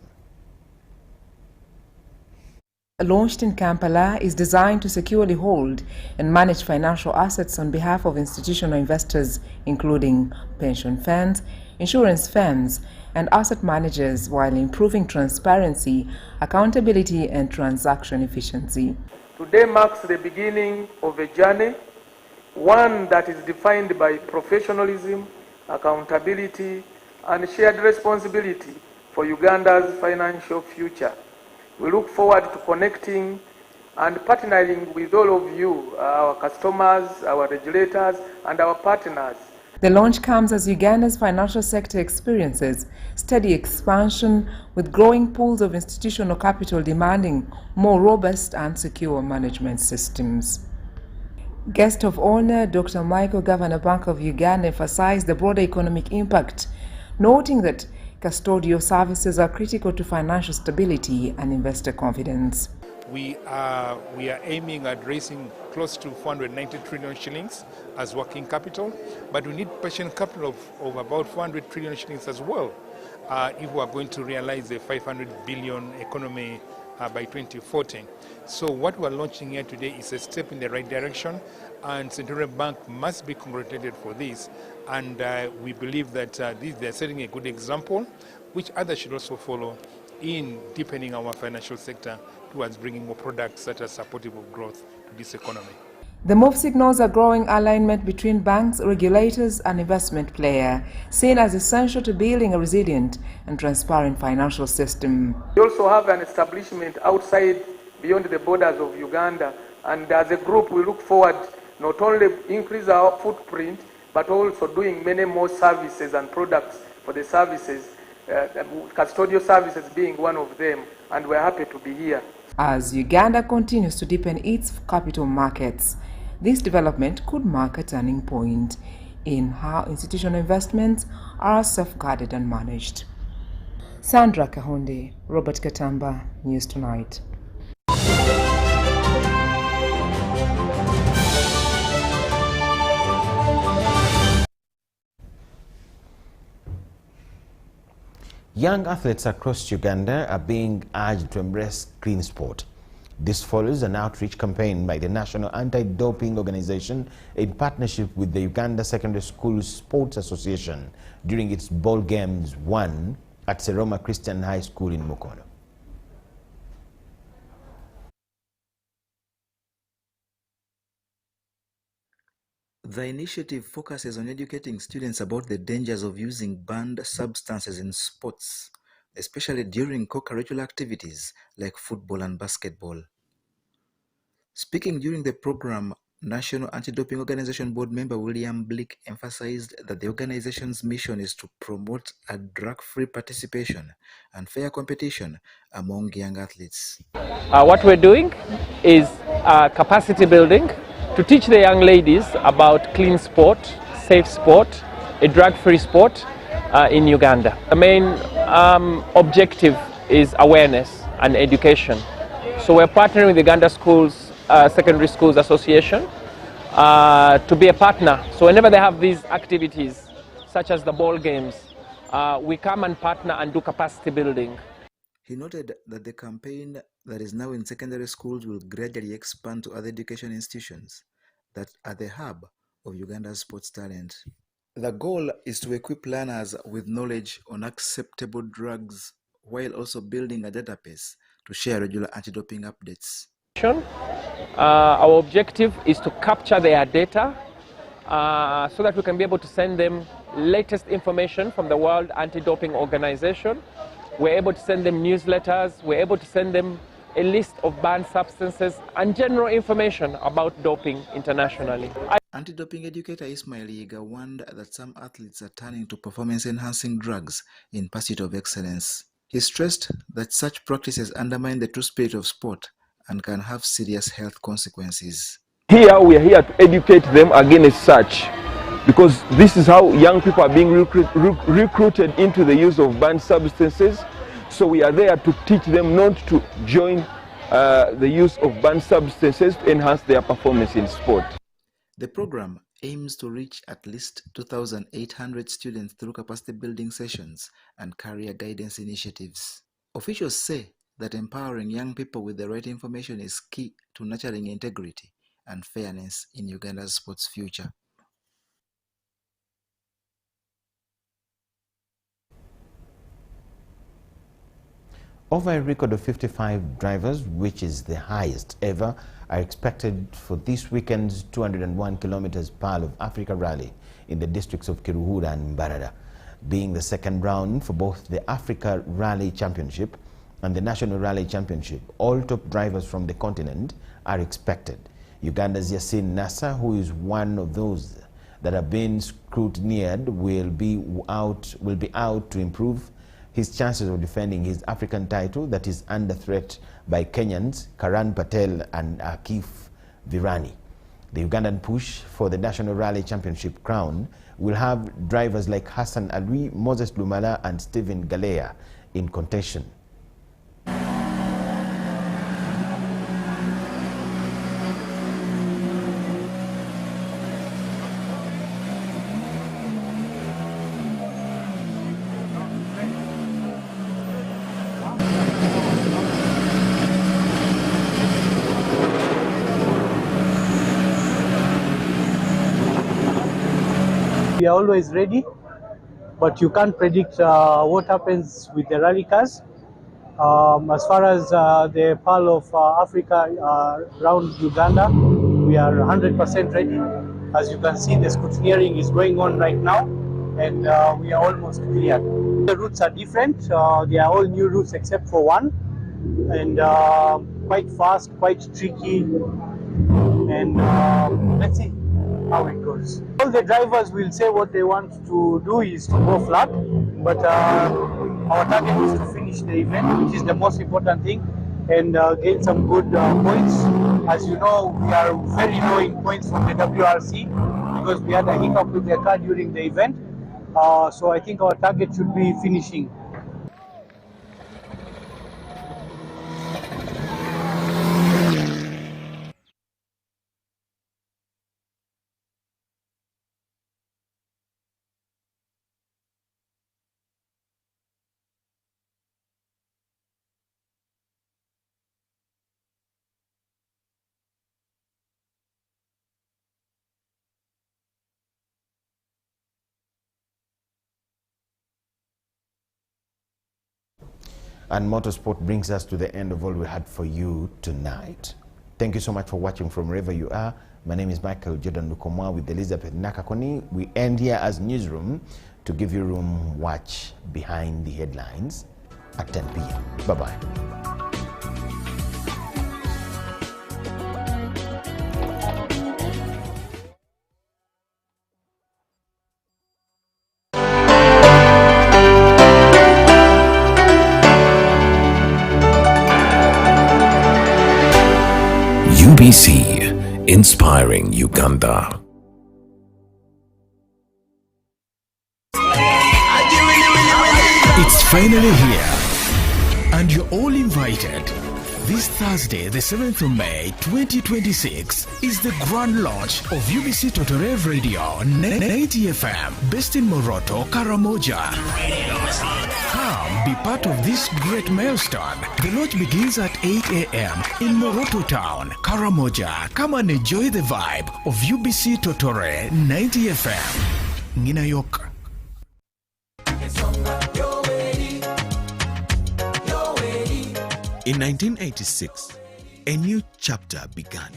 Launched in Kampala, is designed to securely hold and manage financial assets on behalf of institutional investors, including pension funds, insurance firms, and asset managers, while improving transparency, accountability, and transaction efficiency. Today marks the beginning of a journey, one that is defined by professionalism, accountability, and shared responsibility for Uganda's financial future. We look forward to connecting and partnering with all of you, our customers, our regulators, and our partners. The launch comes as Uganda's financial sector experiences steady expansion, with growing pools of institutional capital demanding more robust and secure management systems. Guest of honor, Dr. Michael Governor Bank of Uganda, emphasized the broader economic impact, noting that custodial services are critical to financial stability and investor confidence. We are aiming at raising close to 490 trillion shillings as working capital, but we need patient capital of about 400 trillion shillings as well if we are going to realize the 500 billion economy by 2040. So what we are launching here today is a step in the right direction, and Centennial Bank must be congratulated for this. And we believe that they are setting a good example, which others should also follow in deepening our financial sector towards bringing more products that are supportive of growth to this economy. The move signals a growing alignment between banks, regulators, and investment players, seen as essential to building a resilient and transparent financial system. We also have an establishment outside, beyond the borders of Uganda, and as a group we look forward not only increase our footprint, but also doing many more services and products for the services, custodial services being one of them, and we're happy to be here. As Uganda continues to deepen its capital markets, this development could mark a turning point in how institutional investments are safeguarded and managed. Sandra Kahonde, Robert Katamba, News Tonight. Young athletes across Uganda are being urged to embrace clean sport. This follows an outreach campaign by the National Anti-Doping Organization in partnership with the Uganda Secondary School Sports Association during its Ball Games 1 at Seroma Christian High School in Mukono. The initiative focuses on educating students about the dangers of using banned substances in sports, especially during co-curricular activities like football and basketball. Speaking during the program, National Anti-Doping Organization Board member William Blick emphasized that the organization's mission is to promote a drug-free participation and fair competition among young athletes. What we're doing is capacity building to teach the young ladies about clean sport, safe sport, a drug-free sport in Uganda. The main objective is awareness and education. So we're partnering with the Uganda Secondary Schools Association to be a partner. So whenever they have these activities, such as the ball games, we come and partner and do capacity building. He noted that the campaign that is now in secondary schools will gradually expand to other education institutions that are the hub of Uganda's sports talent. The goal is to equip learners with knowledge on acceptable drugs while also building a database to share regular anti-doping updates. Our objective is to capture their data so that we can be able to send them latest information from the World Anti-Doping Organization. We're able to send them newsletters, we're able to send them a list of banned substances and general information about doping internationally. Anti-doping educator Ismail Yiga warned that some athletes are turning to performance-enhancing drugs in pursuit of excellence. He stressed that such practices undermine the true spirit of sport and can have serious health consequences. Here we are here to educate them against such, because this is how young people are being recruited into the use of banned substances. So we are there to teach them not to join the use of banned substances to enhance their performance in sport. The program aims to reach at least 2,800 students through capacity building sessions and career guidance initiatives. Officials say that empowering young people with the right information is key to nurturing integrity and fairness in Uganda's sports future. Over a record of 55 drivers, which is the highest ever, are expected for this weekend's 201 kilometers Pearl of Africa rally in the districts of Kiruhura and Mbarara, being the second round for both the Africa Rally Championship and the National Rally Championship. All top drivers from the continent are expected. Uganda's Yasin Nasser, who is one of those that have been scrutinized, will be out to improve his chances of defending his African title that is under threat by Kenyans Karan Patel and Akif Virani. The Ugandan push for the National Rally Championship crown will have drivers like Hassan Ali, Moses Lumala and Stephen Galea in contention. We are always ready, but you can't predict what happens with the rally cars. As far as the Pearl of Africa around Uganda, we are 100% ready. As you can see, the scrutineering is going on right now, and we are almost clear. The routes are different. They are all new routes except for one, and quite fast, quite tricky, and let's see how it goes. All the drivers will say what they want to do is to go flat, but our target is to finish the event, which is the most important thing, and gain some good points. As you know, we are very low in points from the WRC because we had a hiccup with the car during the event. So I think our target should be finishing. And motorsport brings us to the end of all we had for you tonight. Thank you so much for watching from wherever you are. My name is Michael Jordan Lukomwa with Elizabeth Nakakoni. We end here as Newsroom to give you room watch behind the headlines at 10 p.m. Bye-bye. UBC, inspiring Uganda. It's finally here, and you're all invited. This Thursday, the 7th of May, 2026, is the grand launch of UBC Totore Radio 90 FM, based in Moroto, Karamoja. Come be part of this great milestone. The launch begins at 8 a.m. in Moroto Town, Karamoja. Come and enjoy the vibe of UBC Totore 90 FM. Ninayoka. In 1986, a new chapter began.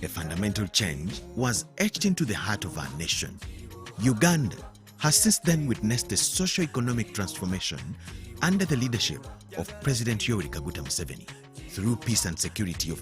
A fundamental change was etched into the heart of our nation. Uganda has since then witnessed a socio-economic transformation under the leadership of President Yoweri Kaguta Museveni through peace and security of